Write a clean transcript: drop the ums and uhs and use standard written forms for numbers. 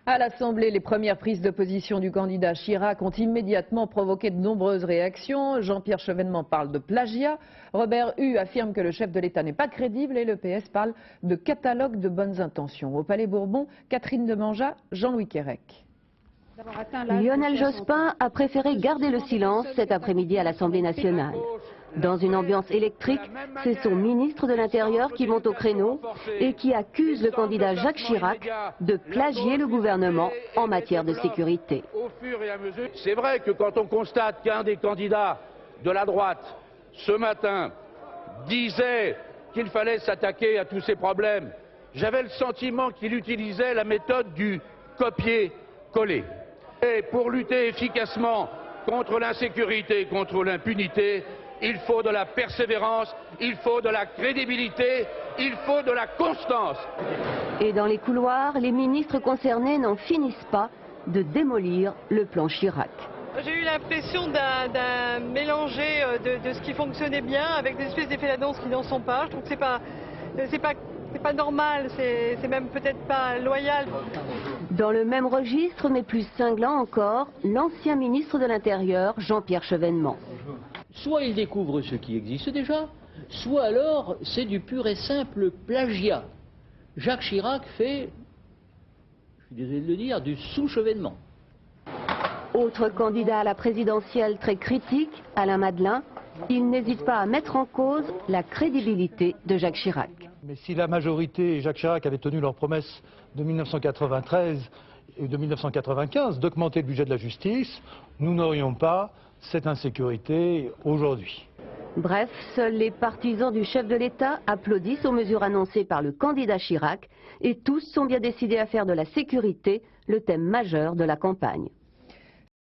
À l'Assemblée, les premières prises de position du candidat Chirac ont immédiatement provoqué de nombreuses réactions. Jean-Pierre Chevènement parle de plagiat, Robert Hue affirme que le chef de l'État n'est pas crédible et le PS parle de catalogue de bonnes intentions. Au Palais Bourbon, Catherine Demangeat, Jean-Louis Quérec. Lionel Jospin a préféré garder le silence cet après-midi à l'Assemblée nationale. Dans une ambiance électrique, c'est son ministre de l'Intérieur qui monte au créneau et qui accuse le candidat Jacques Chirac de plagier le gouvernement en matière de sécurité. C'est vrai que quand on constate qu'un des candidats de la droite, ce matin, disait qu'il fallait s'attaquer à tous ces problèmes, j'avais le sentiment qu'il utilisait la méthode du copier-coller. Et pour lutter efficacement contre l'insécurité, contre l'impunité, il faut de la persévérance, il faut de la crédibilité, il faut de la constance. Et dans les couloirs, les ministres concernés n'en finissent pas de démolir le plan Chirac. J'ai eu l'impression d'un mélanger de ce qui fonctionnait bien avec des espèces d'effets d'annonce qui n'en sont pas. Je trouve que c'est pas normal, c'est même peut-être pas loyal. Dans le même registre, mais plus cinglant encore, l'ancien ministre de l'Intérieur, Jean-Pierre Chevènement. Soit il découvre ce qui existe déjà, soit alors c'est du pur et simple plagiat. Jacques Chirac fait, je suis désolé de le dire, du sous-Chevènement. Autre candidat à la présidentielle très critique, Alain Madelin, il n'hésite pas à mettre en cause la crédibilité de Jacques Chirac. Mais si la majorité et Jacques Chirac avaient tenu leur promesse de 1993 et de 1995 d'augmenter le budget de la justice, nous n'aurions pas cette insécurité aujourd'hui. Bref, seuls les partisans du chef de l'État applaudissent aux mesures annoncées par le candidat Chirac et tous sont bien décidés à faire de la sécurité le thème majeur de la campagne.